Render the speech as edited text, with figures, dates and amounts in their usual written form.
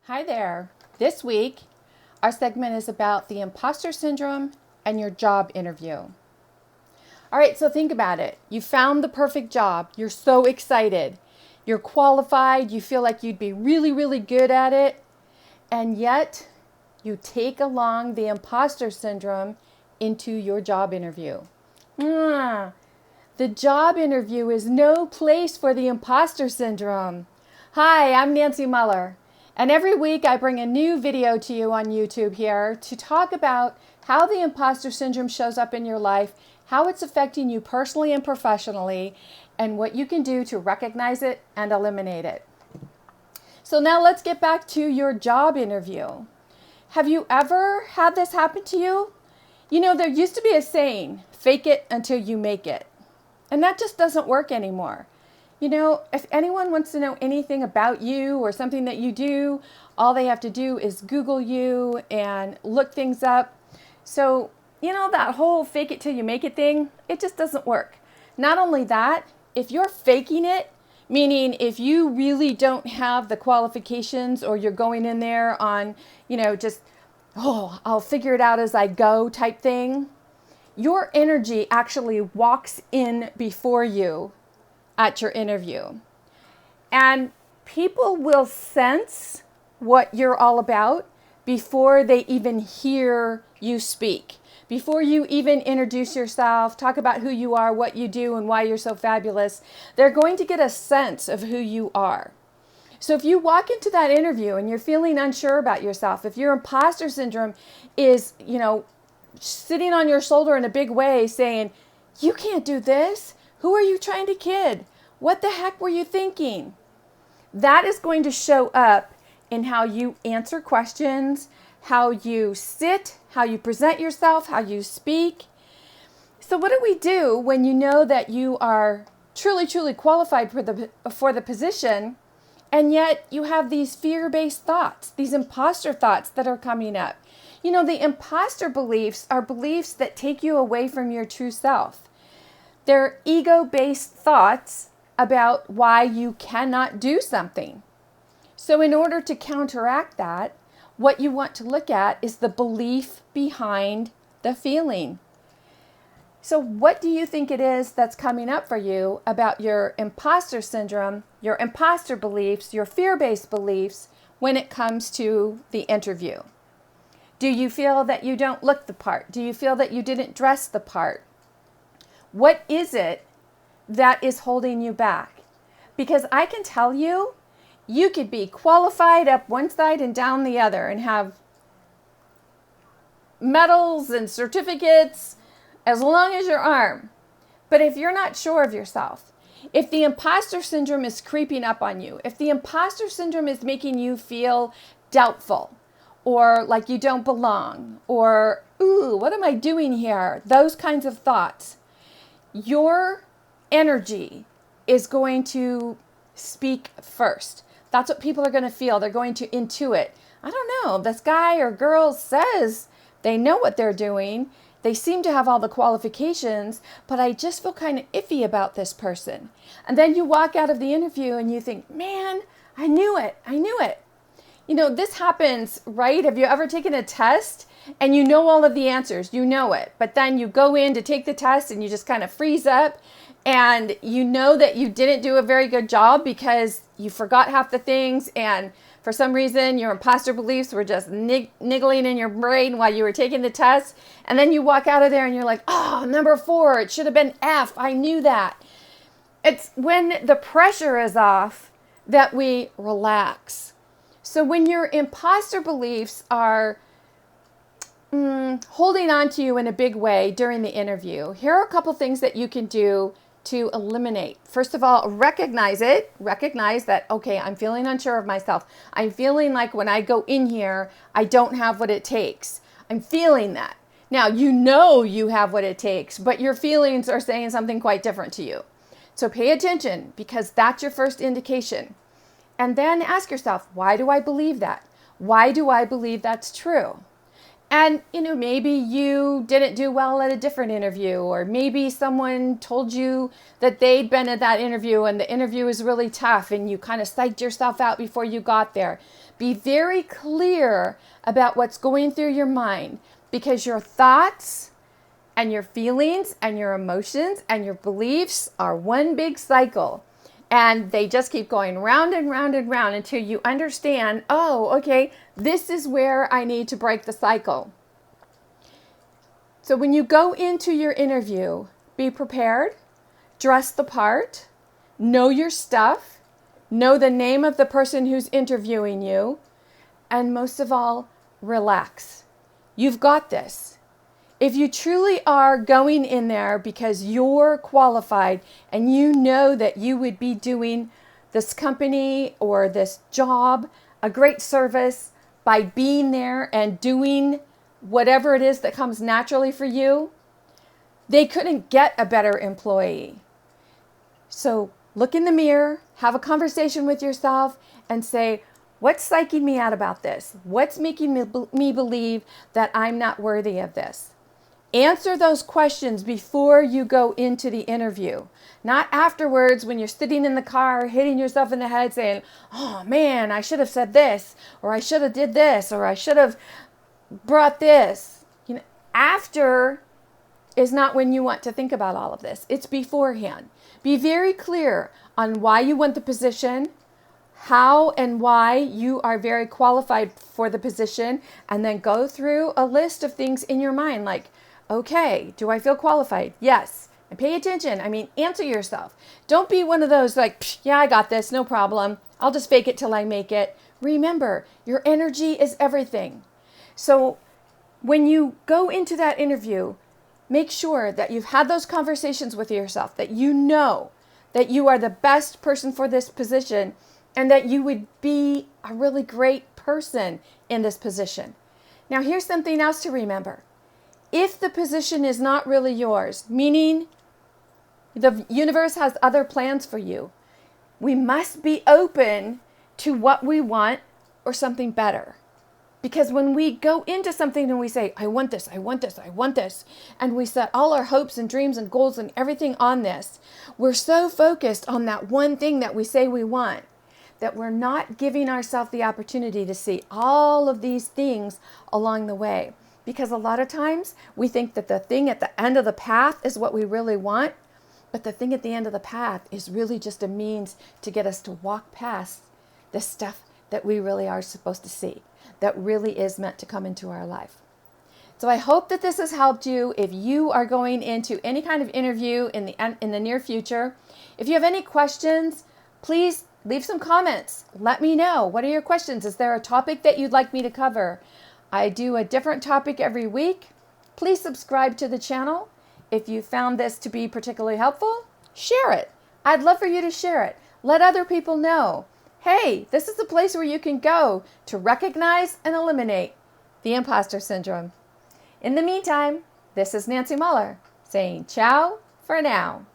Hi there. This week, our segment is about the imposter syndrome and your job interview. All right, so think about it. You found the perfect job. You're so excited. You're qualified. You feel like you'd be really, really good at it. And yet, you take along the imposter syndrome into your job interview. The job interview is no place for the imposter syndrome. Hi, I'm Nancy Muller. And every week I bring a new video to you on YouTube here to talk about how the imposter syndrome shows up in your life, how it's affecting you personally and professionally, and what you can do to recognize it and eliminate it. So now let's get back to your job interview. Have you ever had this happen to you? You know, there used to be a saying, fake it until you make it. And that just doesn't work anymore. You know, if anyone wants to know anything about you or something that you do, all they have to do is Google you and look things up. So, you know, that whole fake it till you make it thing, it just doesn't work. Not only that, if you're faking it, meaning if you really don't have the qualifications or you're going in there on, just, I'll figure it out as I go type thing, your energy actually walks in before you at your interview. And people will sense what you're all about before they even hear you speak. Before you even introduce yourself, talk about who you are, what you do, and why you're so fabulous, they're going to get a sense of who you are. So if you walk into that interview and you're feeling unsure about yourself, if your imposter syndrome is, sitting on your shoulder in a big way saying, you can't do this. Who are you trying to kid? What the heck were you thinking? That is going to show up in how you answer questions, how you sit, how you present yourself, how you speak. So what do we do when you know that you are truly, truly qualified for the position, and yet you have these fear-based thoughts, these imposter thoughts that are coming up? You know, the imposter beliefs are beliefs that take you away from your true self. They're ego-based thoughts about why you cannot do something. So in order to counteract that, what you want to look at is the belief behind the feeling. So what do you think it is that's coming up for you about your imposter syndrome, your imposter beliefs, your fear-based beliefs when it comes to the interview? Do you feel that you don't look the part? Do you feel that you didn't dress the part? What is it that is holding you back? Because I can tell you, you could be qualified up one side and down the other and have medals and certificates as long as your arm. But if you're not sure of yourself, if the imposter syndrome is creeping up on you, if the imposter syndrome is making you feel doubtful, or like you don't belong, or, ooh, what am I doing here? Those kinds of thoughts. Your energy is going to speak first. That's what people are going to feel. They're going to intuit. I don't know, this guy or girl says they know what they're doing. They seem to have all the qualifications, but I just feel kind of iffy about this person. And then you walk out of the interview and you think, man, I knew it. You know, this happens, right? Have you ever taken a test and you know all of the answers? You know it. But then you go in to take the test and you just kind of freeze up and you know that you didn't do a very good job because you forgot half the things, and for some reason your imposter beliefs were just niggling in your brain while you were taking the test. And then you walk out of there and you're like, oh, number 4, it should have been F. I knew that. It's when the pressure is off that we relax. So when your imposter beliefs are holding on to you in a big way during the interview, here are a couple things that you can do to eliminate. First of all, recognize it. Recognize that, okay, I'm feeling unsure of myself. I'm feeling like when I go in here, I don't have what it takes. I'm feeling that. Now, you know you have what it takes, but your feelings are saying something quite different to you. So pay attention, because that's your first indication. And then ask yourself, why do I believe that? Why do I believe that's true? And, maybe you didn't do well at a different interview, or maybe someone told you that they'd been at that interview and the interview was really tough and you kind of psyched yourself out before you got there. Be very clear about what's going through your mind, because your thoughts and your feelings and your emotions and your beliefs are one big cycle. And they just keep going round and round and round until you understand, oh, okay, this is where I need to break the cycle. So when you go into your interview, be prepared, dress the part, know your stuff, know the name of the person who's interviewing you, and most of all, relax. You've got this. If you truly are going in there because you're qualified and you know that you would be doing this company or this job a great service by being there and doing whatever it is that comes naturally for you, they couldn't get a better employee. So look in the mirror, have a conversation with yourself and say, what's psyching me out about this? What's making me believe that I'm not worthy of this? Answer those questions before you go into the interview, not afterwards when you're sitting in the car hitting yourself in the head saying, oh man, I should have said this, or I should have did this, or I should have brought this. After is not when you want to think about all of this. It's beforehand. Be very clear on why you want the position, how and why you are very qualified for the position, and then go through a list of things in your mind like, okay, do I feel qualified? Yes. And pay attention. Answer yourself. Don't be one of those like, yeah, I got this, no problem. I'll just fake it till I make it. Remember, your energy is everything. So when you go into that interview, make sure that you've had those conversations with yourself, that you know that you are the best person for this position and that you would be a really great person in this position. Now, here's something else to remember. If the position is not really yours, meaning the universe has other plans for you, we must be open to what we want or something better. Because when we go into something and we say, I want this, I want this, I want this, and we set all our hopes and dreams and goals and everything on this, we're so focused on that one thing that we say we want that we're not giving ourselves the opportunity to see all of these things along the way. Because a lot of times we think that the thing at the end of the path is what we really want, but the thing at the end of the path is really just a means to get us to walk past the stuff that we really are supposed to see, that really is meant to come into our life. So I hope that this has helped you if you are going into any kind of interview in the near future. If you have any questions, please leave some comments. Let me know. What are your questions? Is there a topic that you'd like me to cover? I do a different topic every week. Please subscribe to the channel. If you found this to be particularly helpful, share it. I'd love for you to share it. Let other people know. Hey, this is the place where you can go to recognize and eliminate the imposter syndrome. In the meantime, this is Nancy Muller saying ciao for now.